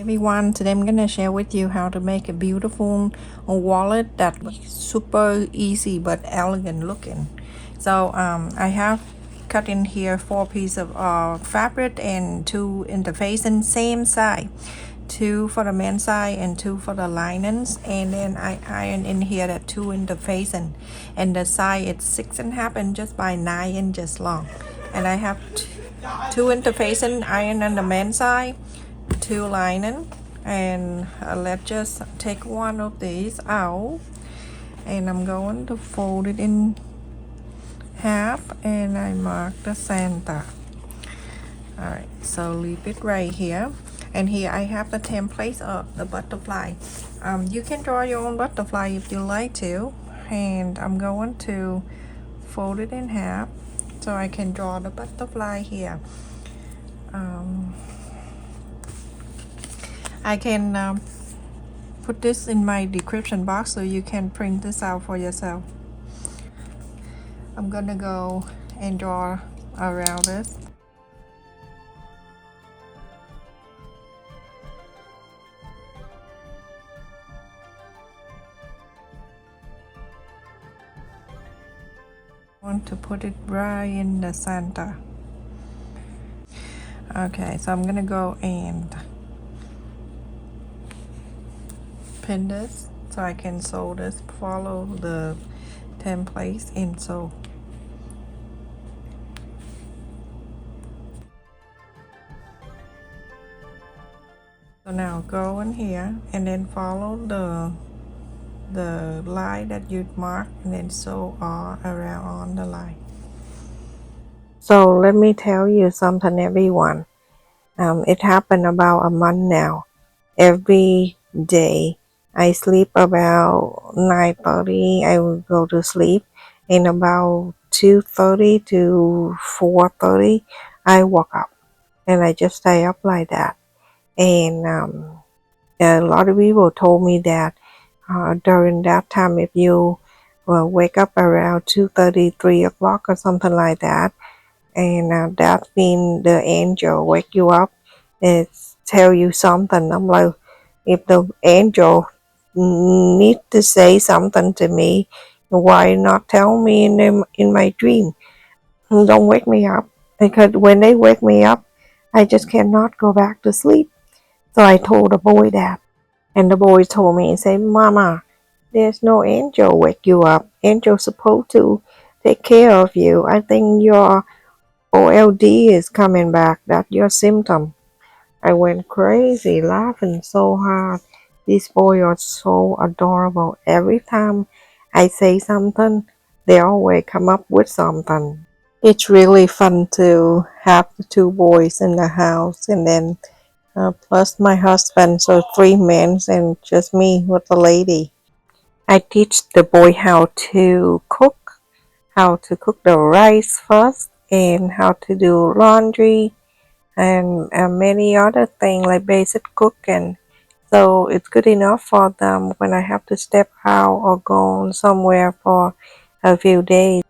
Everyone, today I'm gonna share with you how to make a beautiful wallet that's super easy but elegant looking. So I have cut in here 4 pieces of fabric and 2 interfacing same size, 2 for the men's side and 2 for the linens, and then I iron in here that 2 interfacing, and the size is 6.5 inches by 9 inches long, and I have 2 interfacing iron on the men's side, 2 lining, and let's just take one of these out, and I'm going to fold it in half, and I mark the center. Alright, so leave it right here, and here I have the template of the butterfly. You can draw your own butterfly if you like to, and I'm going to fold it in half so I can draw the butterfly here. I can put this in my description box so you can print this out for yourself. I'm gonna go and draw around this. I want to put it right in the center. Okay, so I'm gonna go and pin this so I can sew this, follow the templates and sew. So now go in here and then follow the line that you marked and then sew all around on the line. So let me tell you something, everyone. It happened about a month now. Every day I sleep about 9:30. I will go to sleep, and about 2:30 to 4:30 I woke up, and I just stay up like that. And a lot of people told me that during that time, if you wake up around 2:30, 3 o'clock or something like that, and that means the angel wake you up and tell you something. I'm like, if the angel need to say something to me, why not tell me in my dream? Don't wake me up, because when they wake me up, I just cannot go back to sleep. So I told the boy that, and the boy told me and said, Mama, there's no angel wake you up. Angel supposed to take care of you. I think your OLD is coming back. That's your symptom. I went crazy laughing so hard. These boys are so adorable. Every time I say something, they always come up with something. It's really fun to have the 2 boys in the house, and then plus my husband, so 3 men and just me with the lady. I teach the boy how to cook the rice first, and how to do laundry, and many other things like basic cooking. So it's good enough for them when I have to step out or go somewhere for a few days.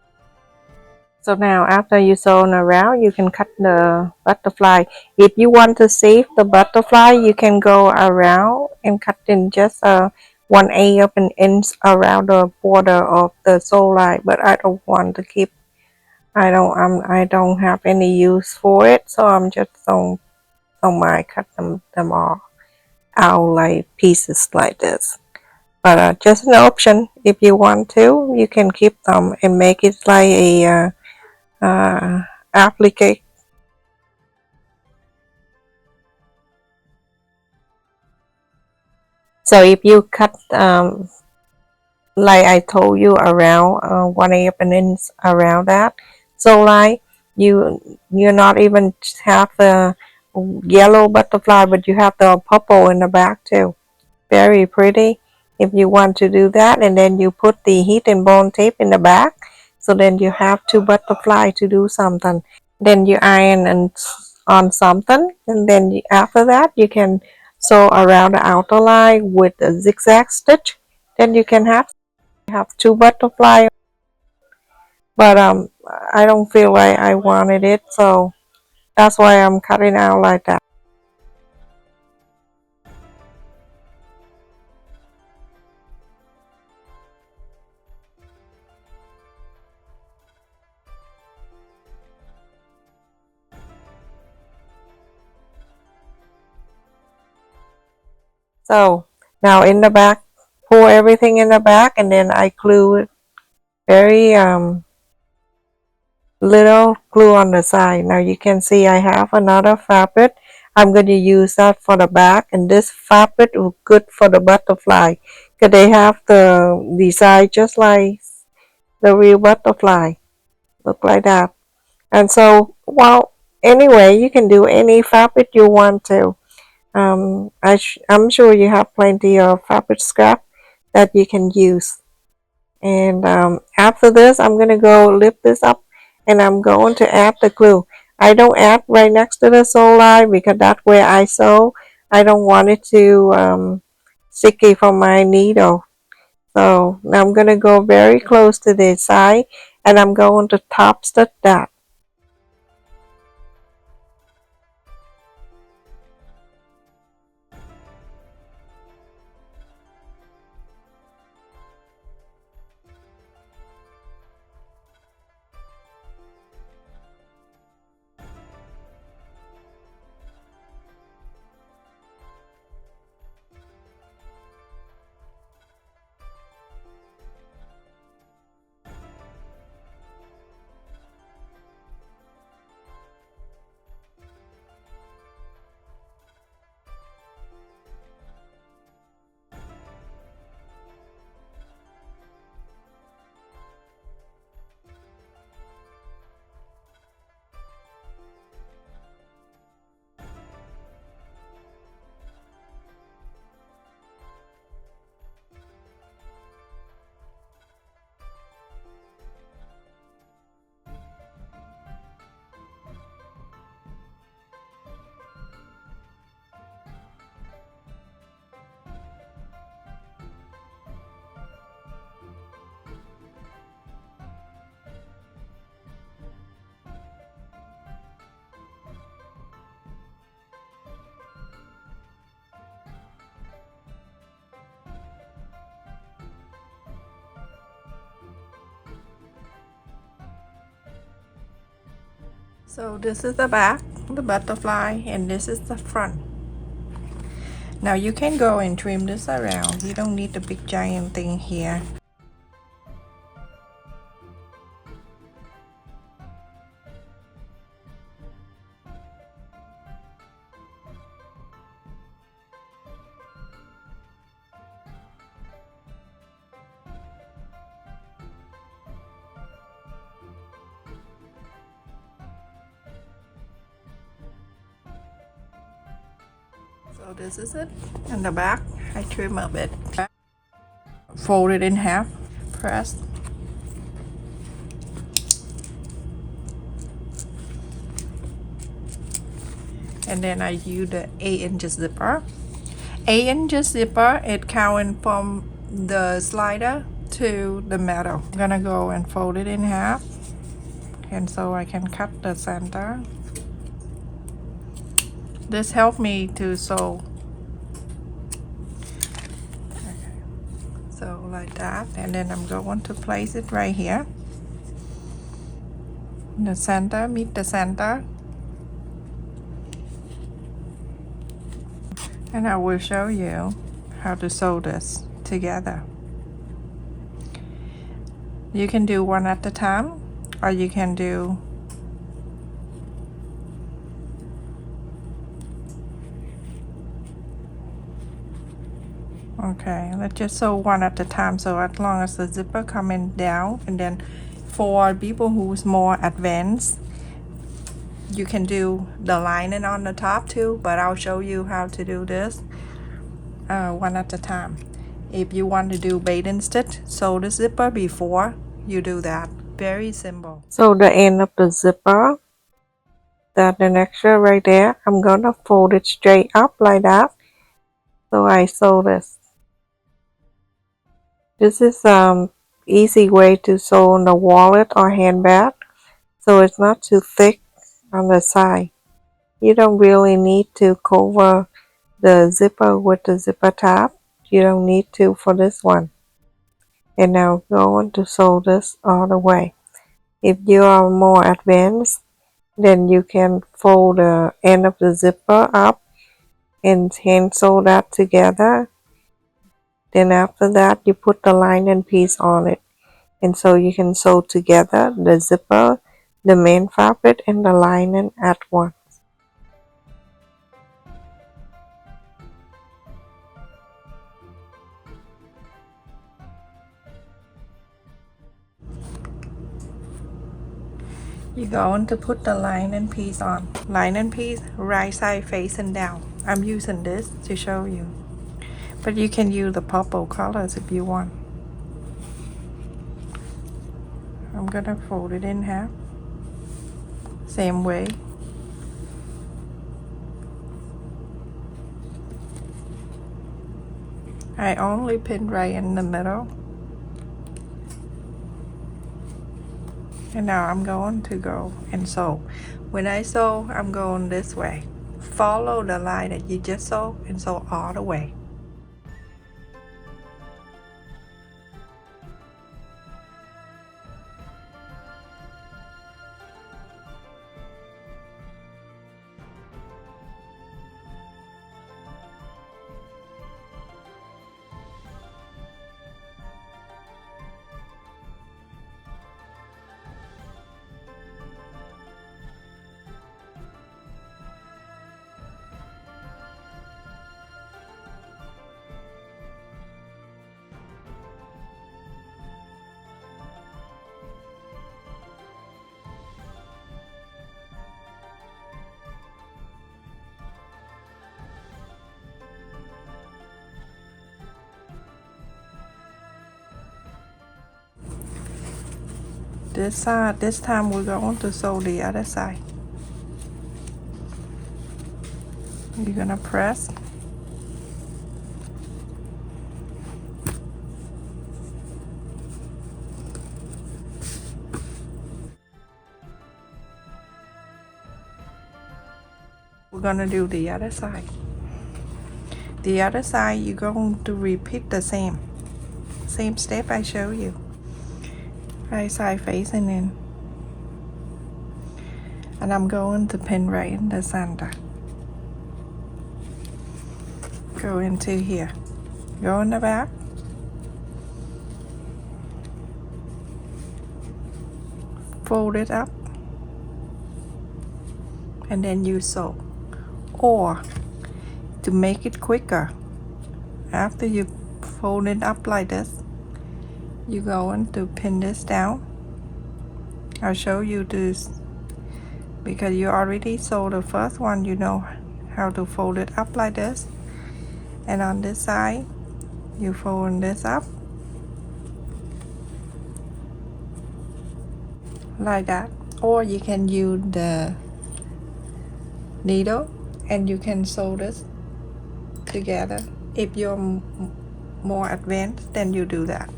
So now after you sewn around, you can cut the butterfly. If you want to save the butterfly, you can go around and cut in just 1/8 of an inch around the border of the sew line. But I don't want to keep. I don't have any use for it, so I'm just don't mind cut them all out like pieces like this. But just an option. If you want to, you can keep them and make it like a applique. So if you cut like I told you around 1/8 of an inch around that, so like you're not even have the yellow butterfly, but you have the purple in the back too. Very pretty. If you want to do that, and then you put the heat and bond tape in the back, so then you have 2 butterfly to do something. Then you iron and on something, and then after that you can sew around the outer line with a zigzag stitch. Then you can have 2 butterfly. But I don't feel like I wanted it, so that's why I'm cutting out like that. So now in the back, pour everything in the back, and then I glue it very little glue on the side. Now you can see I have another fabric. I'm going to use that for the back, and this fabric is good for the butterfly because they have the design just like the real butterfly, look like that. And so, well, anyway, you can do any fabric you want to. I'm sure you have plenty of fabric scrap that you can use. And after this, I'm going to go lift this up, and I'm going to add the glue. I don't add right next to the sew line because that's where I sew. I don't want it to sticky from my needle. So now I'm going to go very close to the side, and I'm going to top stitch that. So this is the back, the butterfly, and this is the front. Now you can go and trim this around. You don't need the big giant thing here. So this is it. In the back, I trim a bit. Fold it in half, press. And then I use the 8-inch zipper. 8-inch zipper, it counting from the slider to the metal. I'm gonna go and fold it in half. And so I can cut the center. This helped me to sew. Okay. So like that, and then I'm going to place it right here. The center, meet the center. And I will show you how to sew this together. You can do one at a time, or you can do okay, let's just sew one at a time, so as long as the zipper coming down. And then for people who's more advanced, you can do the lining on the top too, but I'll show you how to do this one at a time. If you want to do bait and stitch, sew the zipper before you do that. Very simple. So the end of the zipper, that an extra right there, I'm gonna fold it straight up like that. So I sew this. This is easy way to sew on the wallet or handbag, so it's not too thick on the side. You don't really need to cover the zipper with the zipper tab. You don't need to for this one. And now go on to sew this all the way. If you are more advanced, then you can fold the end of the zipper up and hand sew that together. Then after that you put the lining piece on it, and so you can sew together the zipper, the main fabric, and the lining at once. You're going to put the lining piece on. Lining piece, right side facing down. I'm using this to show you, but you can use the purple colors if you want. I'm gonna fold it in half, same way. I only pin right in the middle. And now I'm going to go and sew. When I sew, I'm going this way. Follow the line that you just sew and sew all the way. This side, this time we're going to sew the other side. You're gonna press. We're gonna do the other side. The other side, you're going to repeat the same step I show you. Right side facing in. And I'm going to pin right in the center. Go into here. Go in the back. Fold it up. And then you sew. Or to make it quicker, after you fold it up like this, you're going to pin this down. I'll show you this because you already sewed the first one. You know how to fold it up like this, and on this side you fold this up like that. Or you can use the needle and you can sew this together. If you're more advanced, then you do that.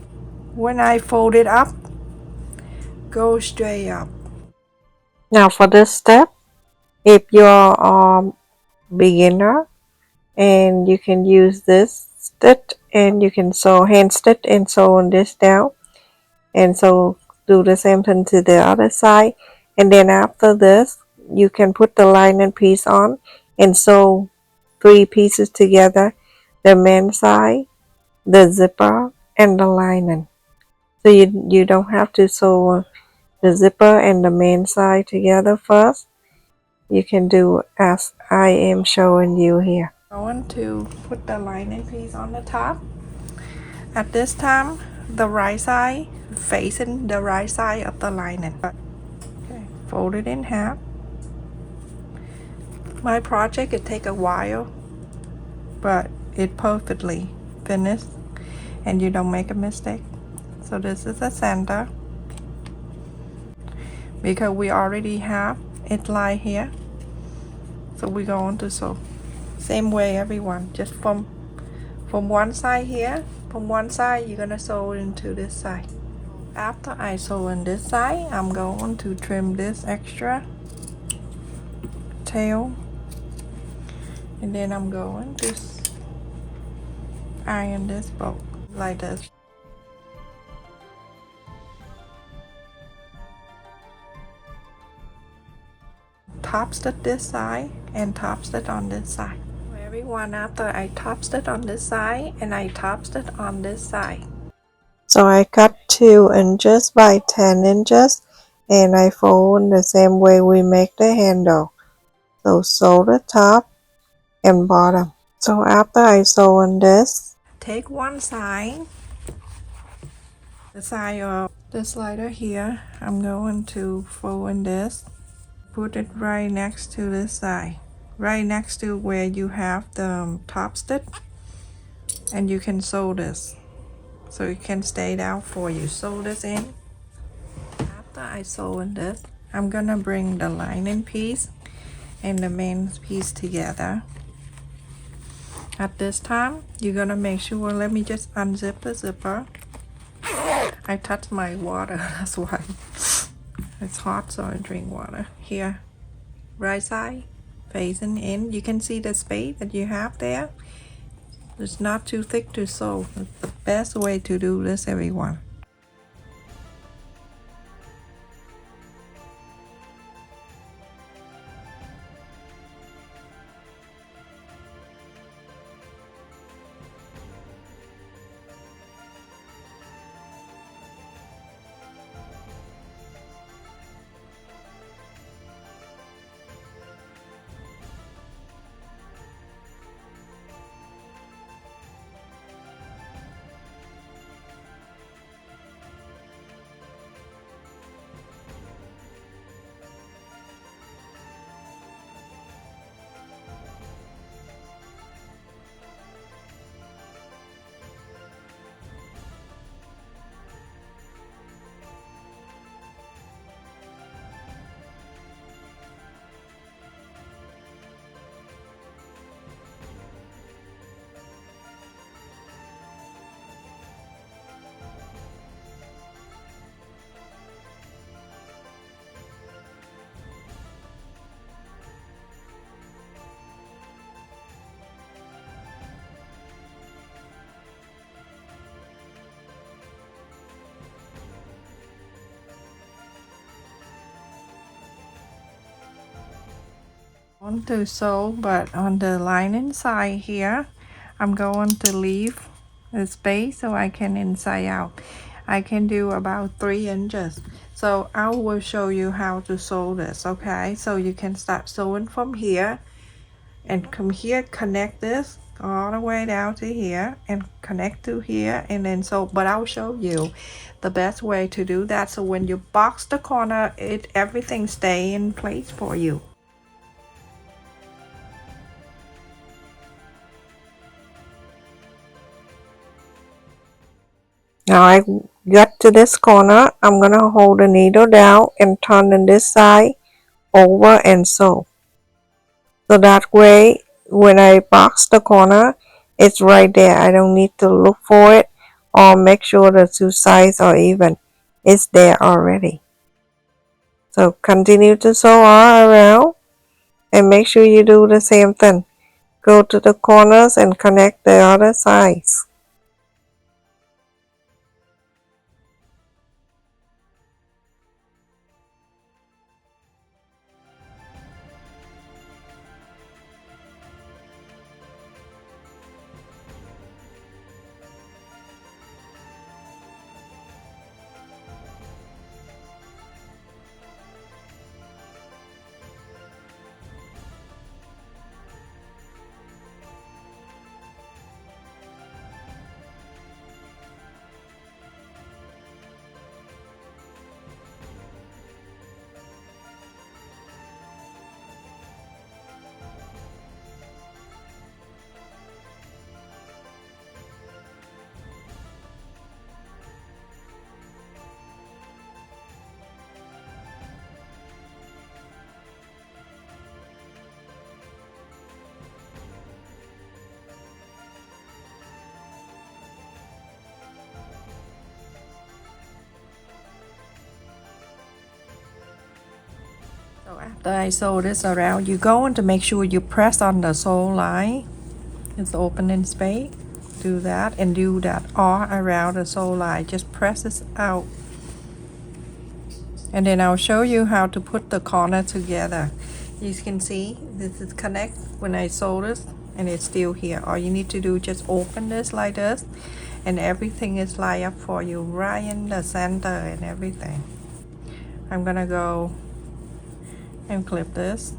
When I fold it up, go straight up. Now for this step, if you're a beginner, and you can use this stitch and you can sew hand stitch and sew on this down, and so do the same thing to the other side. And then after this, you can put the lining piece on and sew 3 pieces together: the main side, the zipper, and the lining. So you don't have to sew the zipper and the main side together first. You can do as I am showing you here. I want to put the lining piece on the top. At this time, the right side facing the right side of the lining. Okay, fold it in half. My project, it take a while, but it perfectly finished and you don't make a mistake. So this is the center, because we already have it lie here, so we're going to sew same way everyone, just from one side here. From one side you're gonna sew into this side. After I sew in this side, I'm going to trim this extra tail, and then I'm going to iron this bolt like this. Top stitch this side and top stitch on this side. Everyone one after I topped it on this side and I topped it on this side. So I cut 2 inches by 10 inches and I fold in the same way we make the handle. So sew the top and bottom. So after I sew on this, take one side, the side of the slider here, I'm going to fold in this, put it right next to this side, right next to where you have the top stitch, and you can sew this so it can stay down for you. Sew this in. After I sew in this, I'm gonna bring the lining piece and the main piece together. At this time, you're gonna make sure, let me just unzip the zipper. I touched my water, that's why. It's hot, so I drink water. Here, right side, facing in. You can see the space that you have there. It's not too thick to sew. It's the best way to do this, everyone. Want to sew, but on the lining side here, I'm going to leave a space so I can inside out. I can do about 3 inches. So I will show you how to sew this, okay? So you can start sewing from here and come here, connect this all the way down to here and connect to here, and then sew. But I'll show you the best way to do that, so when you box the corner, everything stay in place for you. Now I got to this corner, I'm gonna hold the needle down and turn on this side over and sew. So that way, when I box the corner, it's right there. I don't need to look for it or make sure the two sides are even. It's there already. So continue to sew all around and make sure you do the same thing. Go to the corners and connect the other sides. So after I sew this around, you're going to make sure you press on the sew line. It's opening space. Do that and do that all around the sew line. Just press this out. And then I'll show you how to put the corner together. You can see this is connect when I sew this, and it's still here. All you need to do, just open this like this, and everything is lined up for you right in the center and everything. I'm gonna go and clip this.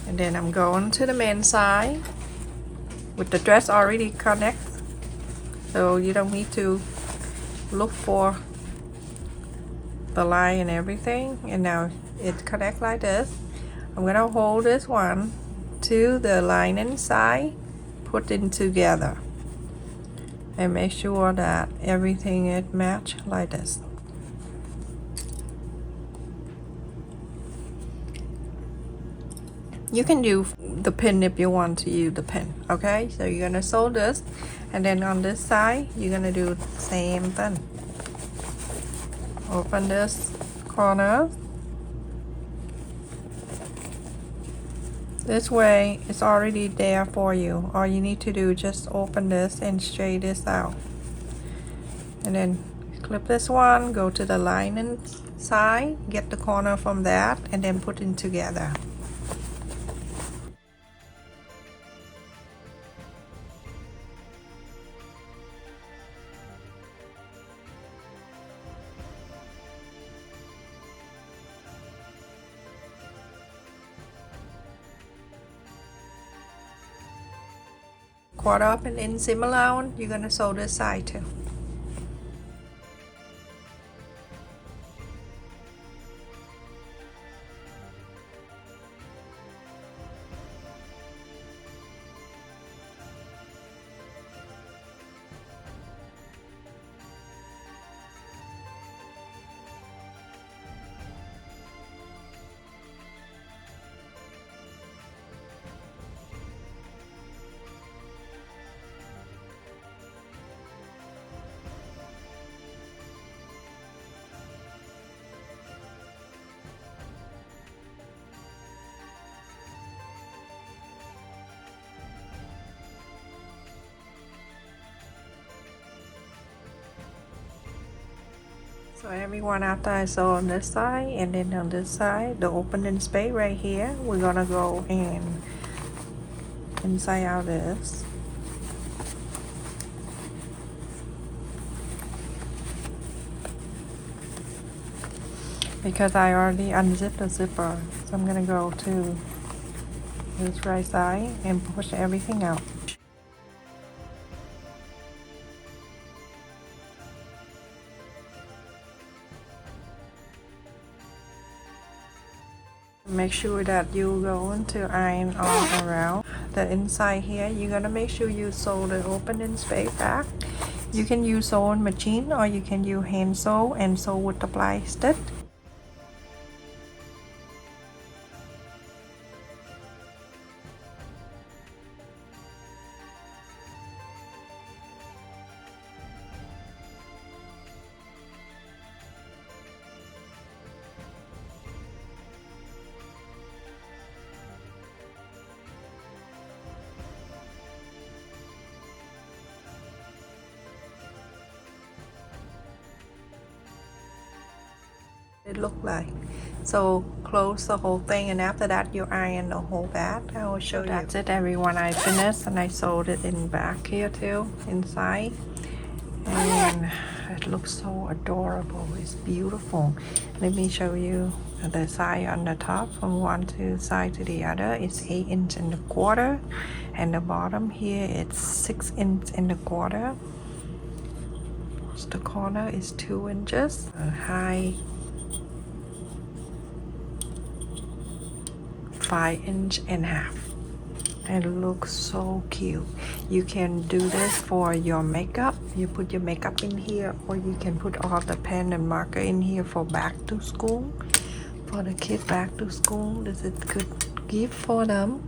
And then I'm going to the main side with the dress already connected, so you don't need to look for the line and everything. And now it connects like this. I'm gonna hold this one to the lining side, put it together, and make sure that everything is matched like this. You can use the pin if you want to use the pin. Okay, so you're gonna sew this, and then on this side you're gonna do the same thing. Open this corner. This way it's already there for you. All you need to do is just open this and straighten this out, and then clip this one, go to the lining side, get the corner from that, and then put it together. Quarter up and in seam allowance, you're gonna sew this side too. So everyone, after I sew on this side and then on this side, the opening space right here, we're gonna go in inside out this. Because I already unzipped the zipper, so I'm gonna go to this right side and push everything out. Make sure that you going to iron all around the inside here. You're gonna make sure you sew the opening space back. You can use sewing machine or you can use hand sew and sew with the ply stitch. It look like. So close the whole thing, and after that you iron the whole back. I will show you. That's it everyone, I finished and I sewed it in back here too, inside, and it looks so adorable. It's beautiful. Let me show you the side on the top from one side to the other. It's 8.25 inches, and the bottom here it's 6.25 inches. The corner is 2 inches. High 5.5 inches. It looks so cute. You can do this for your makeup. You put your makeup in here, or you can put all the pen and marker in here for back to school. For the kids back to school, this is good gift for them,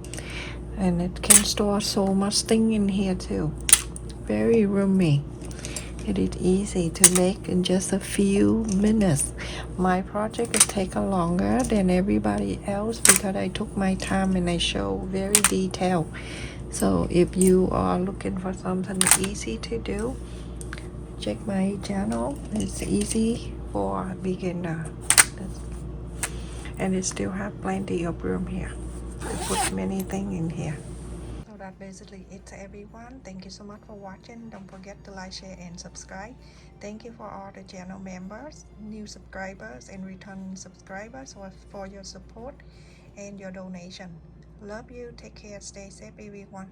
and it can store so much thing in here too. Very roomy. It is easy to make in just a few minutes. My project is taken longer than everybody else because I took my time and I show very detailed. So if you are looking for something easy to do, check my channel. It's easy for beginner. and it still have plenty of room here to put many things in here. So that's basically it to everyone. Thank you so much for watching. Don't forget to like, share, and subscribe. Thank you for all the channel members, new subscribers, and return subscribers for your support and your donation. Love you. Take care. Stay safe, everyone.